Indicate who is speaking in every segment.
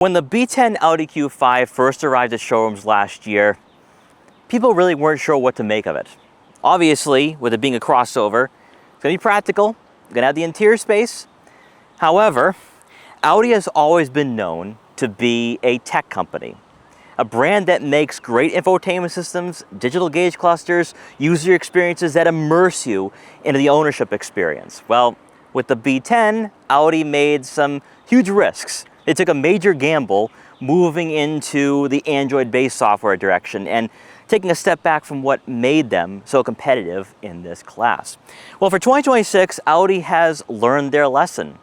Speaker 1: When the B10 Audi Q5 first arrived at showrooms last year, people really weren't sure what to make of it. Obviously, with it being a crossover, it's going to be practical, it's going to have the interior space. However, Audi has always been known to be a tech company, a brand that makes great infotainment systems, digital gauge clusters, user experiences that immerse you into the ownership experience. Well, with the B10, Audi made some huge risks. They took a major gamble moving into the Android-based software direction and taking a step back from what made them so competitive in this class. Well, for 2026, Audi has learned their lesson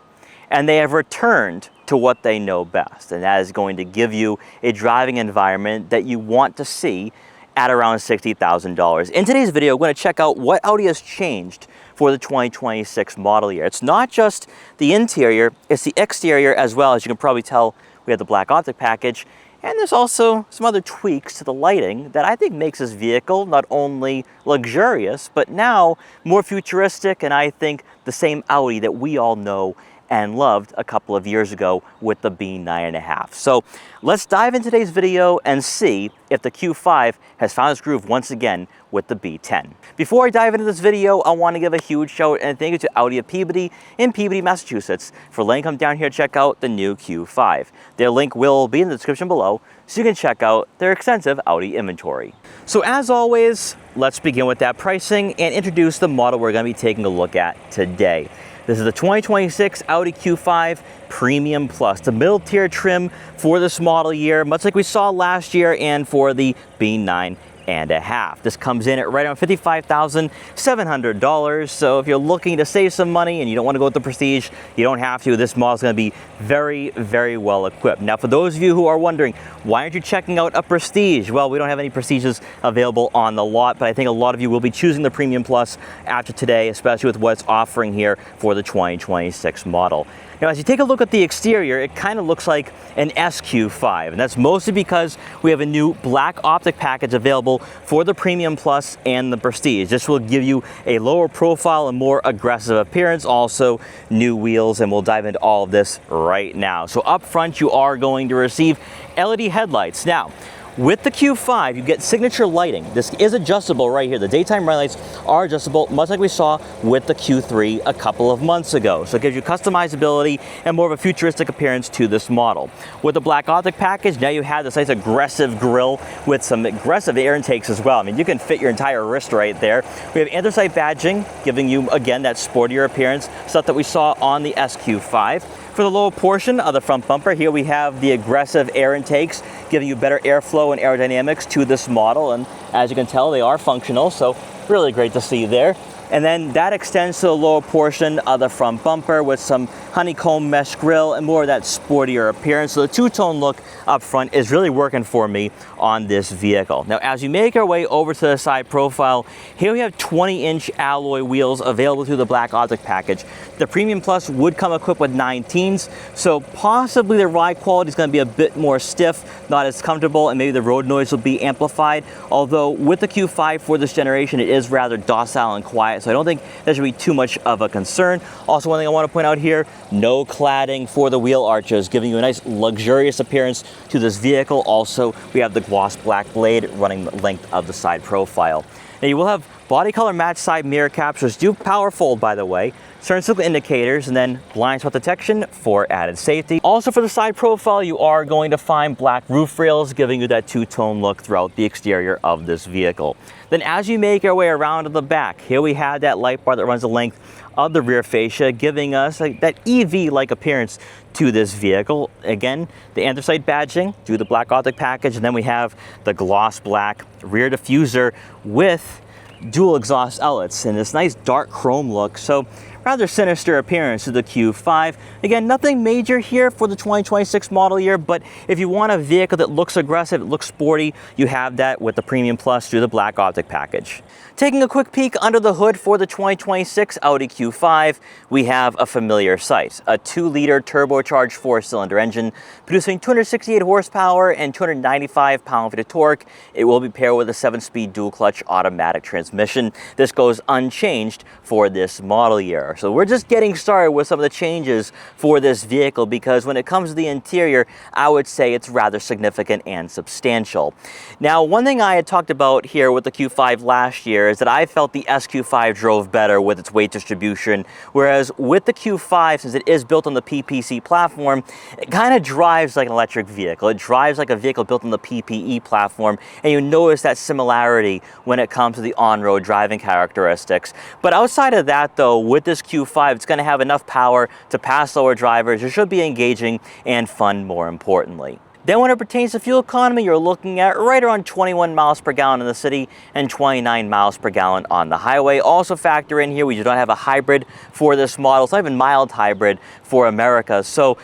Speaker 1: and they have returned to what they know best, and that is going to give you a driving environment that you want to see at around $60,000. In today's video, we're going to check out what Audi has changed for the 2026 model year. It's not just the interior, it's the exterior as well. As you can probably tell, we have the black optic package, and there's also some other tweaks to the lighting that I think makes this vehicle not only luxurious, but now more futuristic, and I think the same Audi that we all know and loved a couple of years ago with the B9.5. So let's dive into today's video and see if the Q5 has found its groove once again with the B10. Before I dive into this video, I want to give a huge shout and thank you to Audi Peabody in Peabody, Massachusetts for letting come down here to check out the new Q5. Their link will be in the description below so you can check out their extensive Audi inventory. So as always, let's begin with that pricing and introduce the model we're going to be taking a look at today. This is the 2026 Audi Q5 Premium Plus, the middle tier trim for this model year, much like we saw last year and for the B9.5. This comes in at right around $55,700. So if you're looking to save some money and you don't want to go with the Prestige, you don't have to. This model is going to be very, very well equipped. Now, for those of you who are wondering, why aren't you checking out a Prestige? Well, we don't have any Prestiges available on the lot, but I think a lot of you will be choosing the Premium Plus after today, especially with what it's offering here for the 2026 model. Now, as you take a look at the exterior, it kind of looks like an SQ5, and that's mostly because we have a new black optic package available for the Premium Plus and the Prestige. This will give you a lower profile and more aggressive appearance, also new wheels, and we'll dive into all of this right now. So up front, you are going to receive LED headlights. Now, with the Q5, you get signature lighting. This is adjustable right here. The daytime running lights are adjustable, much like we saw with the Q3 a couple of months ago. So it gives you customizability and more of a futuristic appearance to this model. With the black optic package, now you have this nice aggressive grille with some aggressive air intakes as well. I mean, you can fit your entire wrist right there. We have anthracite badging, giving you, again, that sportier appearance, stuff that we saw on the SQ5. For the lower portion of the front bumper, here we have the aggressive air intakes, giving you better airflow and aerodynamics to this model. And as you can tell, they are functional, so really great to see there. And then that extends to the lower portion of the front bumper with some honeycomb mesh grille and more of that sportier appearance. So the two-tone look up front is really working for me on this vehicle. Now, as we make our way over to the side profile, here we have 20-inch alloy wheels available through the black optic package. The Premium Plus would come equipped with 19s, so possibly the ride quality is going to be a bit more stiff, not as comfortable, and maybe the road noise will be amplified. Although with the Q5 for this generation, it is rather docile and quiet, so I don't think that should be too much of a concern. Also, one thing I want to point out here, no cladding for the wheel arches, giving you a nice luxurious appearance to this vehicle. Also, we have the gloss black blade running the length of the side profile. Now, you will have body color match side mirror caps, which do power fold, by the way, turn signal indicators, and then blind spot detection for added safety. Also, for the side profile, you are going to find black roof rails, giving you that two-tone look throughout the exterior of this vehicle. Then as you make your way around to the back, here we have that light bar that runs the length of the rear fascia, giving us that EV-like appearance to this vehicle. Again, the anthracite badging through the black optic package, and then we have the gloss black rear diffuser with dual exhaust outlets and this nice dark chrome look. So rather sinister appearance to the Q5. Again, nothing major here for the 2026 model year, but if you want a vehicle that looks aggressive, it looks sporty, you have that with the Premium Plus through the black optic package. Taking a quick peek under the hood for the 2026 Audi Q5, we have a familiar sight. A 2-liter turbocharged 4-cylinder engine producing 268 horsepower and 295 pound-feet of torque. It will be paired with a 7-speed dual-clutch automatic transmission. This goes unchanged for this model year. So we're just getting started with some of the changes for this vehicle, because when it comes to the interior, I would say it's rather significant and substantial. Now, one thing I had talked about here with the Q5 last year is that I felt the SQ5 drove better with its weight distribution, whereas with the Q5, since it is built on the PPC platform, it kind of drives like an electric vehicle. It drives like a vehicle built on the PPE platform, and you notice that similarity when it comes to the on-road driving characteristics. But outside of that though, with this Q5, it's going to have enough power to pass slower drivers. It should be engaging and fun, more importantly. Then when it pertains to fuel economy, you're looking at right around 21 miles per gallon in the city and 29 miles per gallon on the highway. Also factor in here, we do not have a hybrid for this model. It's not even mild hybrid for America. So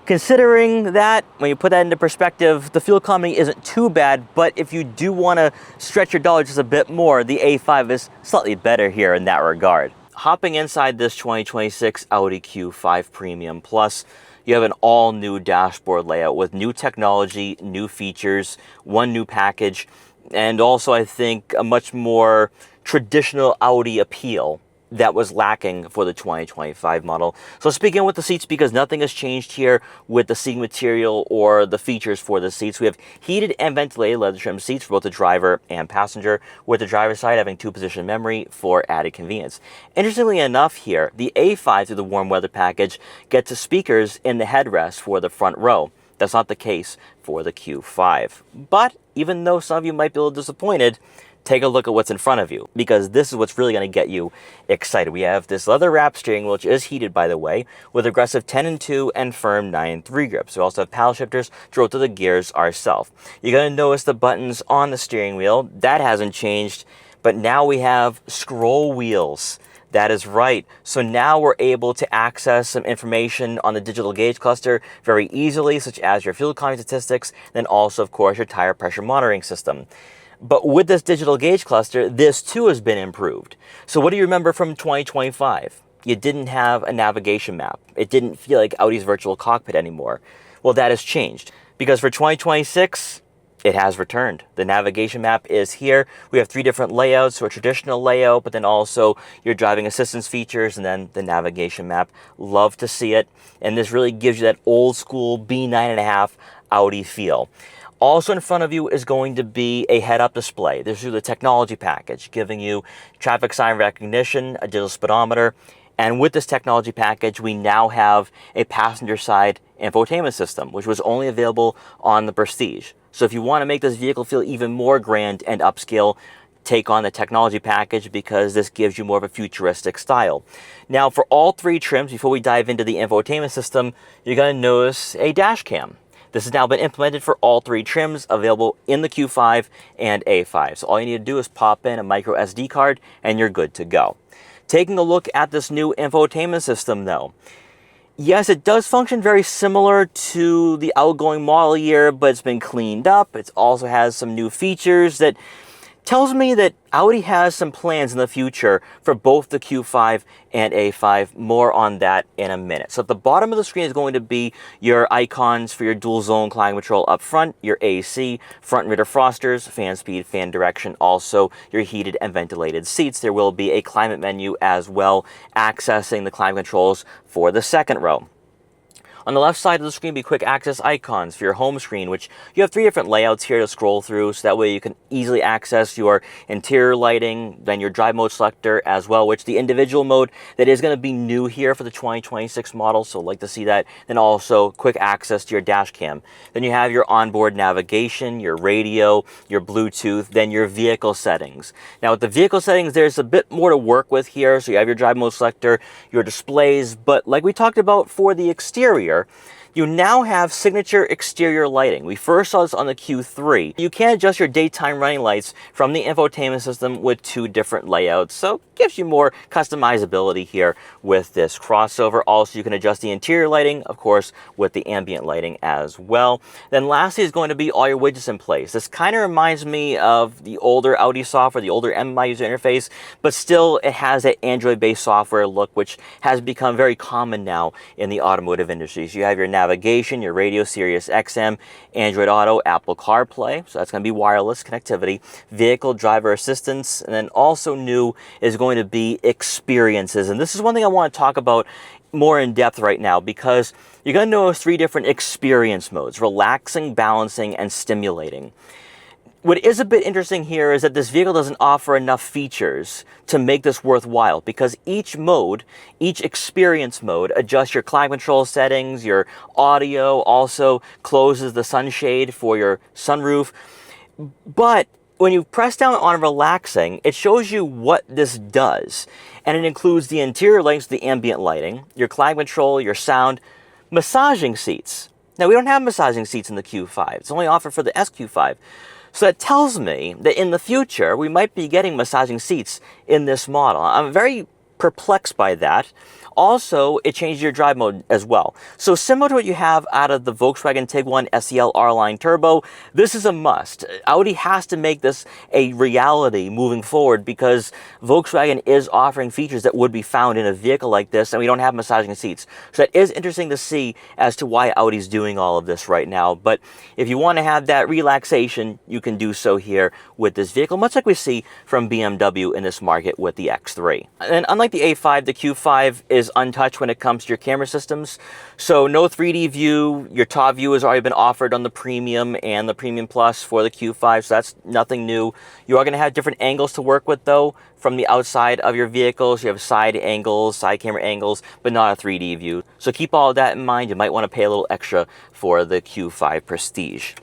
Speaker 1: considering that, when you put that into perspective, the fuel economy isn't too bad, but if you do want to stretch your dollar just a bit more, the A5 is slightly better here in that regard. Hopping inside this 2026 Audi Q5 Premium Plus, you have an all-new dashboard layout with new technology, new features, one new package, and also I think a much more traditional Audi appeal that was lacking for the 2025 model. So let's begin with the seats, because nothing has changed here with the seating material or the features for the seats. We have heated and ventilated leather trim seats for both the driver and passenger, with the driver's side having 2-position memory for added convenience. Interestingly enough here, the A5 through the warm weather package gets the speakers in the headrest for the front row. That's not the case for the Q5. But even though some of you might be a little disappointed, take a look at what's in front of you, because this is what's really going to get you excited. We have this leather wrap steering wheel, which is heated, by the way, with aggressive 10-2 and firm 9-3 grips. We also have paddle shifters to rotate the gears ourselves. You're going to notice the buttons on the steering wheel. That hasn't changed, but now we have scroll wheels. That is right. So now we're able to access some information on the digital gauge cluster very easily, such as your fuel economy statistics, then also, of course, your tire pressure monitoring system. But with this digital gauge cluster, this too has been improved. So what do you remember from 2025? You didn't have a navigation map. It didn't feel like Audi's virtual cockpit anymore. Well, that has changed, because for 2026, it has returned. The navigation map is here. We have 3 different layouts, so a traditional layout, but then also your driving assistance features, and then the navigation map. Love to see it. And this really gives you that old school B9.5 Audi feel. Also in front of you is going to be a head-up display. This is the technology package, giving you traffic sign recognition, a digital speedometer, and with this technology package, we now have a passenger-side infotainment system, which was only available on the Prestige. So if you want to make this vehicle feel even more grand and upscale, take on the technology package, because this gives you more of a futuristic style. Now, for all 3 trims, before we dive into the infotainment system, you're going to notice a dash cam. This has now been implemented for all 3 trims, available in the Q5 and A5. So all you need to do is pop in a micro SD card and you're good to go. Taking a look at this new infotainment system though, yes, it does function very similar to the outgoing model year, but it's been cleaned up. It also has some new features that tells me that Audi has some plans in the future for both the Q5 and A5. More on that in a minute. So at the bottom of the screen is going to be your icons for your dual zone climate control up front, your AC, front and rear defrosters, fan speed, fan direction, also your heated and ventilated seats. There will be a climate menu as well, accessing the climate controls for the second row. On the left side of the screen will be quick access icons for your home screen, which you have 3 different layouts here to scroll through, so that way you can easily access your interior lighting, then your drive mode selector as well, which the individual mode that is going to be new here for the 2026 model, so like to see that. Then also quick access to your dash cam. Then you have your onboard navigation, your radio, your Bluetooth, then your vehicle settings. Now with the vehicle settings, there's a bit more to work with here. So you have your drive mode selector, your displays, but like we talked about for the exterior, you now have signature exterior lighting. We first saw this on the Q3. You can adjust your daytime running lights from the infotainment system with 2 different layouts, so it gives you more customizability here with this crossover. Also, you can adjust the interior lighting, of course, with the ambient lighting as well. Then lastly is going to be all your widgets in place. This kind of reminds me of the older Audi software, the older MMI user interface, but still it has that Android-based software look, which has become very common now in the automotive industry. So you have your navigation, your radio, Sirius XM, Android Auto, Apple CarPlay, so that's going to be wireless connectivity, vehicle driver assistance, and then also new is going going to be experiences. And this is one thing I want to talk about more in depth right now, because you're going to notice 3 different experience modes: relaxing, balancing, and stimulating. What is a bit interesting here is that this vehicle doesn't offer enough features to make this worthwhile, because each mode, each experience mode, adjusts your climate control settings, your audio, also closes the sunshade for your sunroof. But when you press down on relaxing, it shows you what this does. And it includes the interior lights, the ambient lighting, your climate control, your sound, massaging seats. Now, we don't have massaging seats in the Q5. It's only offered for the SQ5. So that tells me that in the future, we might be getting massaging seats in this model. I'm very perplexed by that. Also, it changes your drive mode as well. So similar to what you have out of the Volkswagen Tiguan SEL R-Line Turbo, this is a must. Audi has to make this a reality moving forward, because Volkswagen is offering features that would be found in a vehicle like this, and we don't have massaging seats. So that is interesting to see as to why Audi's doing all of this right now. But if you want to have that relaxation, you can do so here with this vehicle, much like we see from BMW in this market with the X3. And unlike the A5, the Q5 is untouched when it comes to your camera systems. So no 3D view. Your top view has already been offered on the Premium and the Premium Plus for the Q5, so that's nothing new. You are going to have different angles to work with, though, from the outside of your vehicles. You have side angles, side camera angles, but not a 3D view. So keep all of that in mind. You might want to pay a little extra for the Q5 Prestige.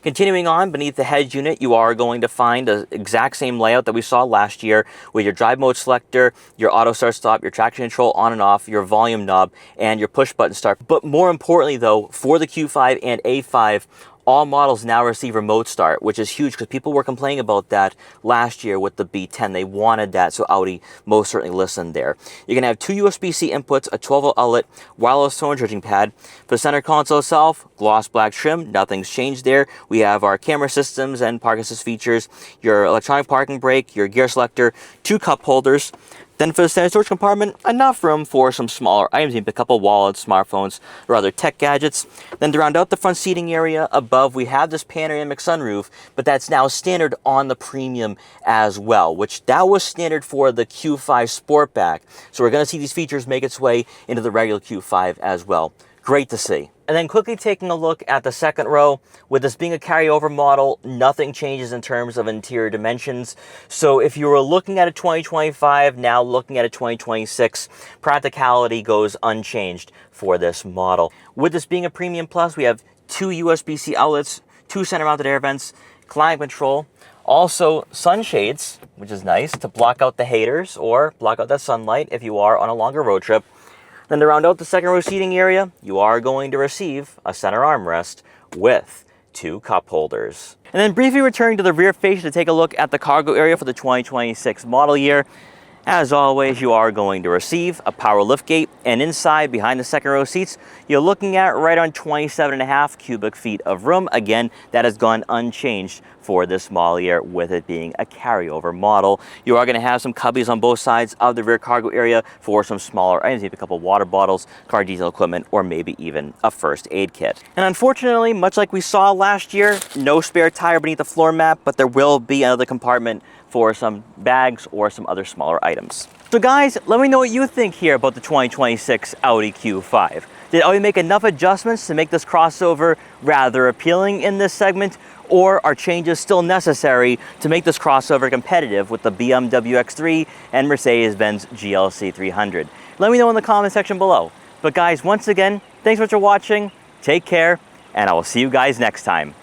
Speaker 1: Continuing on, beneath the head unit, you are going to find the exact same layout that we saw last year, with your drive mode selector, your auto start stop, your traction control on and off, your volume knob, and your push button start. But more importantly, though, for the Q5 and A5, all models now receive remote start, which is huge, because people were complaining about that last year with the B10. They wanted that, so Audi most certainly listened there. You're going to have 2 USB-C inputs, a 12-volt outlet, wireless phone charging pad. For the center console itself, gloss black trim, nothing's changed there. We have our camera systems and park assist features, your electronic parking brake, your gear selector, 2 cup holders. Then for the standard storage compartment, enough room for some smaller items. You can pick up a wallet, smartphones, or other tech gadgets. Then to round out the front seating area, above we have this panoramic sunroof, but that's now standard on the Premium as well, which that was standard for the Q5 Sportback. So we're going to see these features make its way into the regular Q5 as well. Great to see. And then quickly taking a look at the second row, with this being a carryover model, nothing changes in terms of interior dimensions. So if you were looking at a 2025, now looking at a 2026, practicality goes unchanged for this model. With this being a Premium Plus, we have 2 USB-C outlets, 2 center-mounted air vents, climate control, also sunshades, which is nice to block out the haters or block out that sunlight if you are on a longer road trip. Then to round out the second row seating area, you are going to receive a center armrest with 2 cup holders. And then briefly returning to the rear fascia to take a look at the cargo area for the 2026 model year. As always, you are going to receive a power liftgate, and inside, behind the second row seats, you're looking at right on 27.5 cubic feet of room. Again, that has gone unchanged for this model year, with it being a carryover model. You are going to have some cubbies on both sides of the rear cargo area for some smaller items, maybe a couple water bottles, car detail equipment, or maybe even a first aid kit. And unfortunately, much like we saw last year, no spare tire beneath the floor mat, but there will be another compartment for some bags or some other smaller items. So guys, let me know what you think here about the 2026 Audi Q5. Did Audi make enough adjustments to make this crossover rather appealing in this segment, or are changes still necessary to make this crossover competitive with the BMW X3 and Mercedes-Benz GLC 300? Let me know in the comment section below. But guys, once again, thanks so much for watching, take care, and I will see you guys next time.